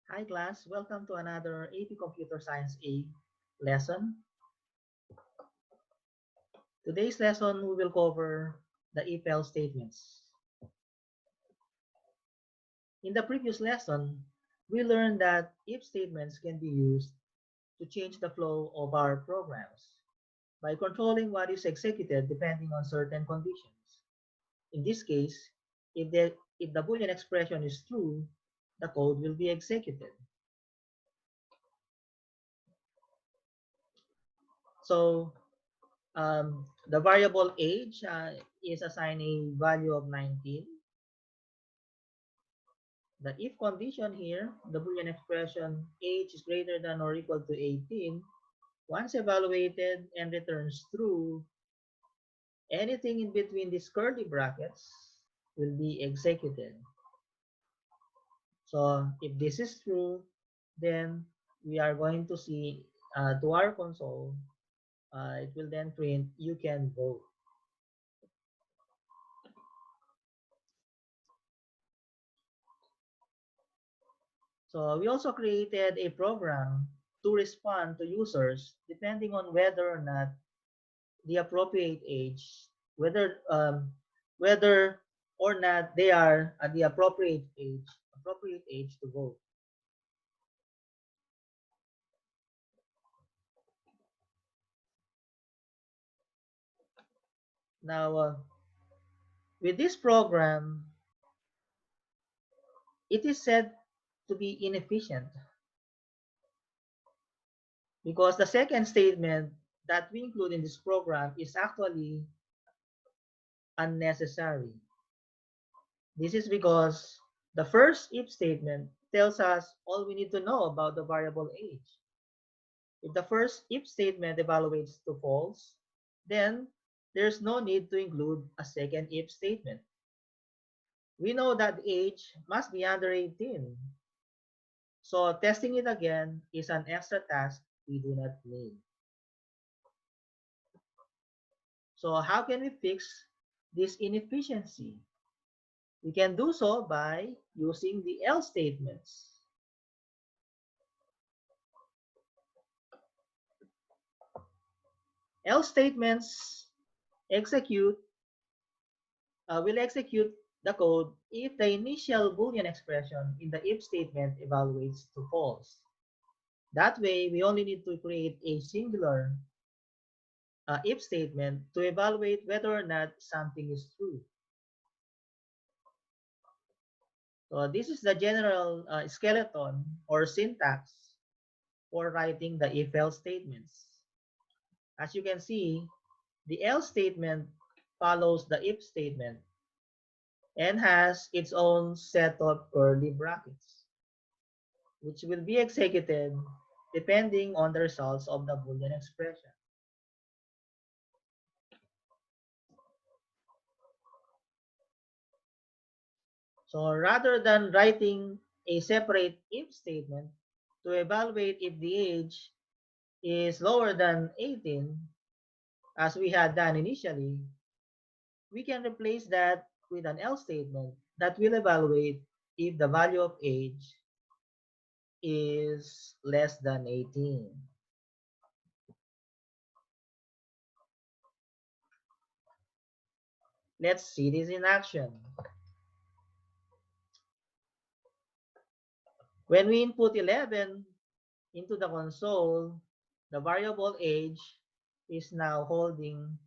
Hi class, welcome to another AP Computer Science A lesson. Today's lesson we will cover the if else statements. In the previous lesson, we learned that if statements can be used to change the flow of our programs by controlling what is executed depending on certain conditions. In this case, if the Boolean expression is true, the code will be executed. So the variable age is assigned a value of 19. The if condition here, the Boolean expression age is greater than or equal to 18, once evaluated and returns true, anything in between these curly brackets will be executed. So if this is true, then we are going to see to our console, it will then print you can vote. So we also created a program to respond to users depending on whether or not the appropriate age, whether or not they are at the appropriate age to vote. Now, with this program, it is said to be inefficient because the second statement that we include in this program is actually unnecessary. This is because the first if statement tells us all we need to know about the variable age. If the first if statement evaluates to false, then there's no need to include a second if statement. We know that age must be under 18. So testing it again is an extra task we do not need. So how can we fix this inefficiency? We can do so by using the else statements. Else statements execute will execute the code if the initial Boolean expression in the if statement evaluates to false. That way, we only need to create a singular if statement to evaluate whether or not something is true. So this is the general skeleton or syntax for writing the if-else statements. As you can see, the else statement follows the if statement and has its own set of curly brackets, which will be executed depending on the results of the Boolean expression. So rather than writing a separate if statement to evaluate if the age is lower than 18, as we had done initially, we can replace that with an else statement that will evaluate if the value of age is less than 18. Let's see this in action. When we input 11 into the console, the variable age is now holding,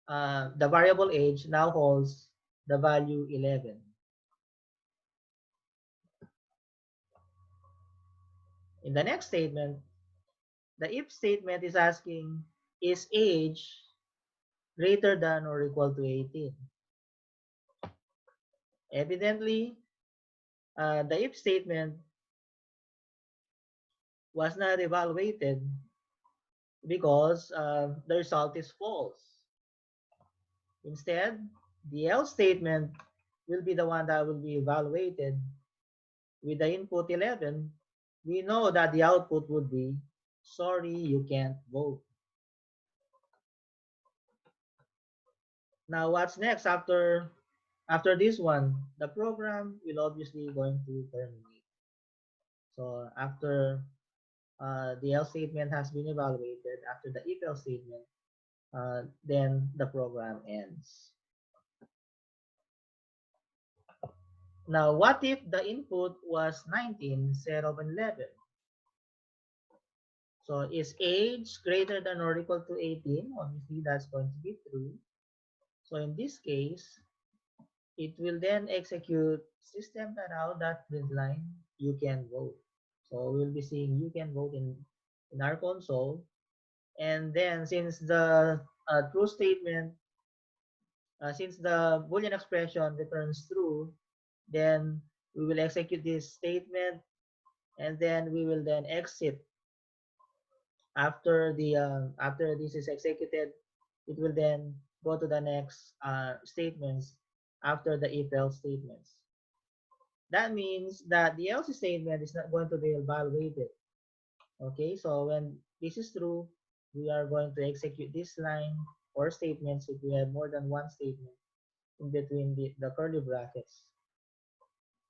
the variable age now holds the value 11. In the next statement, the if statement is asking, is age greater than or equal to 18? Evidently, the if statement was not evaluated because the result is false. Instead, the else statement will be the one that will be evaluated. With the input 11, we know that the output would be, sorry, you can't vote. Now, what's next after this one? The program will obviously going to terminate. So after the else statement has been evaluated, after the if else statement, then the program ends. Now, what if the input was 19 instead of 11? So is age greater than or equal to 18? Obviously, that's going to be true. So in this case, it will then execute system.out.println you can vote. So we'll be seeing you can vote in our console. And then since the true statement, since the Boolean expression returns true, then we will execute this statement, and then we will then exit. After this is executed, it will then go to the next statements after the if else statements. That means that the else statement is not going to be evaluated. Okay, so when this is true, we are going to execute this line or statements if we have more than one statement in between the curly brackets.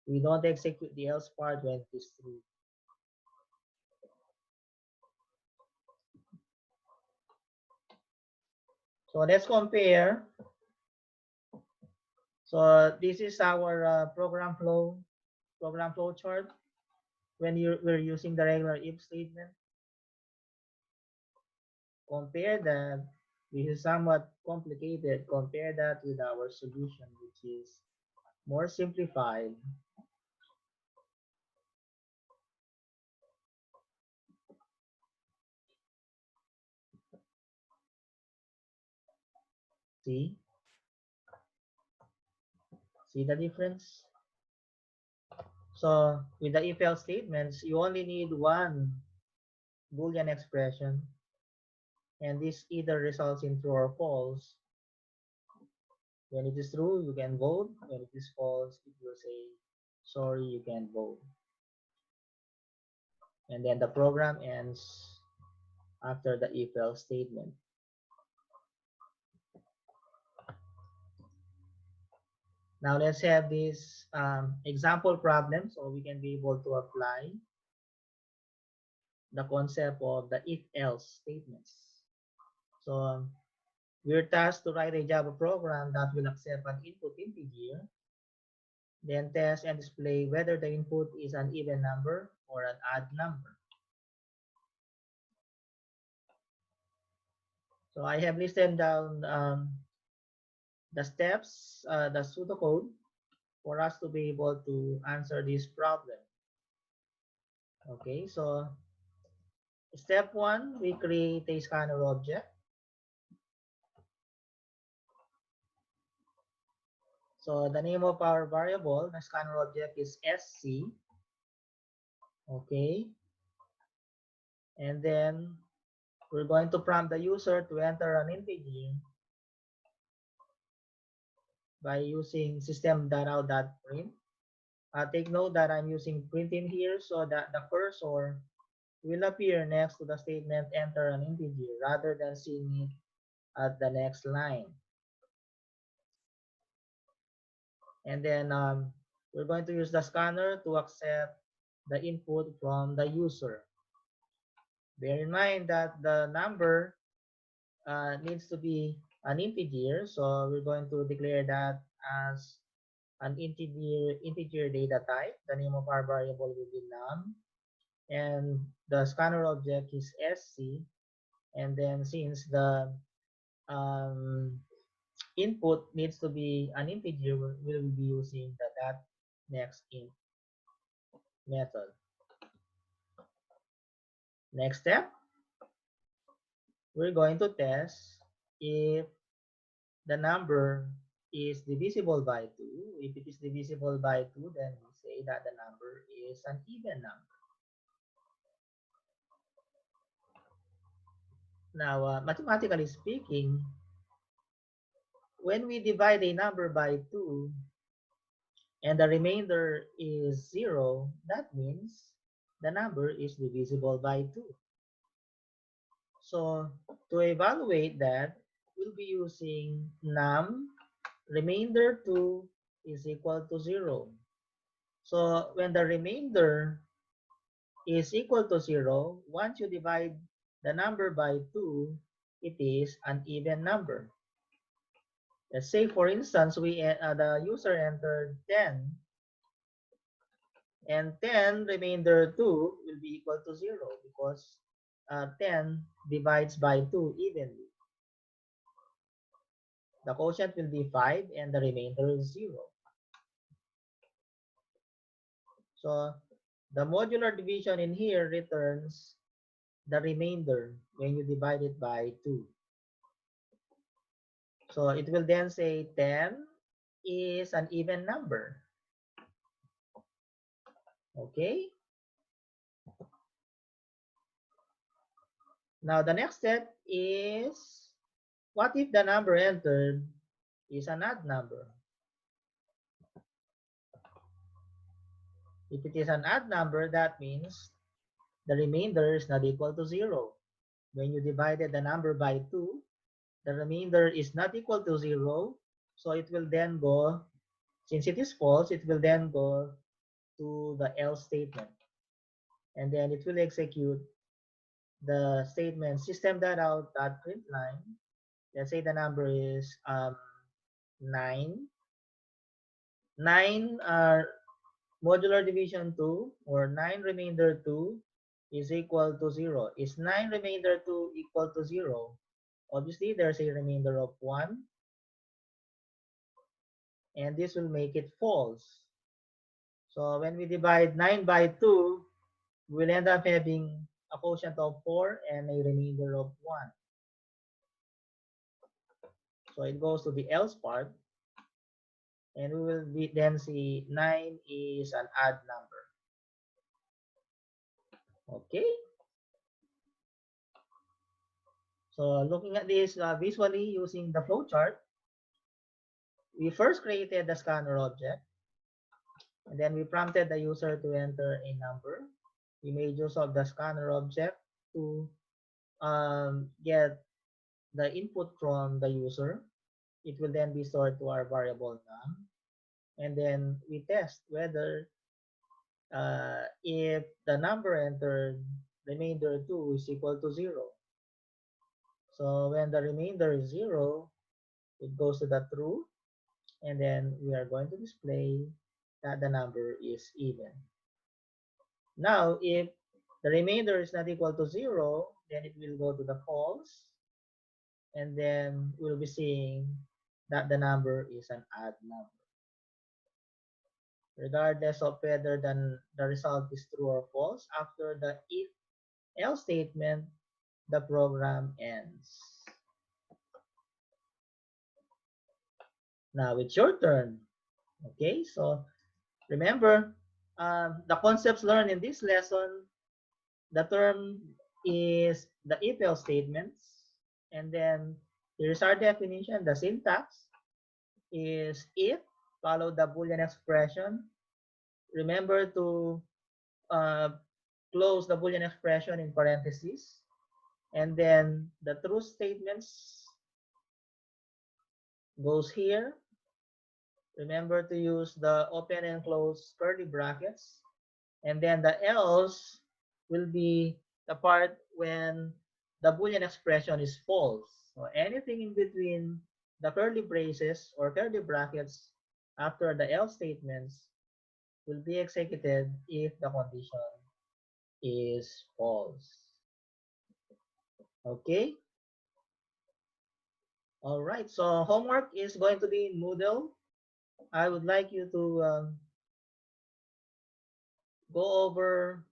We don't execute the else part when it is true. So let's compare. So this is our program flow chart when we're using the regular if statement. Compare that. This is somewhat complicated. Compare that with our solution, which is more simplified. See? See the difference? So with the if else statements, you only need one Boolean expression, and this either results in true or false. When it is true, you can vote. When it is false, it will say, sorry, you can't vote. And then the program ends after the if else statement. Now let's have this example problem so we can be able to apply the concept of the if else statements. So we're tasked to write a Java program that will accept an input integer, then test and display whether the input is an even number or an odd number. So I have listed down the steps, the pseudocode for us to be able to answer this problem. Okay, so step one, we create a scanner object. So the name of our variable, the scanner object is SC. Okay. And then we're going to prompt the user to enter an integer by using system.out.print. Take note that I'm using print in here so that the cursor will appear next to the statement enter an integer rather than seeing it at the next line. And then we're going to use the scanner to accept the input from the user. Bear in mind that the number needs to be an integer, so we're going to declare that as an integer data type. The name of our variable will be num, and the scanner object is sc. And then since the input needs to be an integer, we'll be using the that next int method. Next step, we're going to test if the number is divisible by 2. If it is divisible by 2, then we say that the number is an even number. Now, mathematically speaking, when we divide a number by 2 and the remainder is 0, that means the number is divisible by 2. So to evaluate that, we'll be using num remainder 2 is equal to 0. So when the remainder is equal to 0, once you divide the number by 2, it is an even number. Let's say, for instance, the user entered 10, and 10 remainder 2 will be equal to 0 because 10 divides by 2 evenly. The quotient will be 5 and the remainder is 0. So the modular division in here returns the remainder when you divide it by 2. So it will then say 10 is an even number. Okay? Now the next step is, what if the number entered is an odd number? If it is an odd number, that means the remainder is not equal to 0. When you divided the number by 2, the remainder is not equal to 0. So it will then go, since it is false, it will then go to the else statement. And then it will execute the statement system.out.println. Let's say the number is 9. 9 modular division 2, or 9 remainder 2 is equal to 0. Is 9 remainder 2 equal to 0? Obviously, there's a remainder of 1. And this will make it false. So when we divide 9 by 2, we'll end up having a quotient of 4 and a remainder of 1. So it goes to the else part. And we will then see 9 is an odd number. Okay. So looking at this visually using the flowchart, we first created the scanner object, and then we prompted the user to enter a number. We made use of the scanner object to get the input from the user. It will then be stored to our variable num, and then we test whether if the number entered remainder 2 is equal to 0. So when the remainder is 0, it goes to the true, and then we are going to display that the number is even. Now, if the remainder is not equal to 0, then it will go to the false, and then we'll be seeing that the number is an odd number. Regardless of whether the result is true or false, after the if else statement, the program ends. Now it's your turn. Okay, so remember the concepts learned in this lesson. The term is the if else statements, and then here's our definition. The syntax is if follow the Boolean expression. Remember to close the Boolean expression in parentheses, and then the true statements goes here. Remember to use the open and close curly brackets, and then the else will be the part when the Boolean expression is false. So anything in between the curly braces or curly brackets after the else statements will be executed if the condition is false. Okay? All right, so homework is going to be in Moodle. I would like you to go over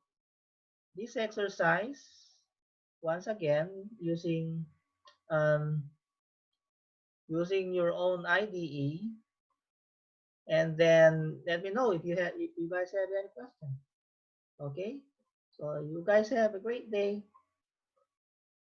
this exercise once again using using your own IDE, and then let me know if you guys have any questions. Okay, so you guys have a great day.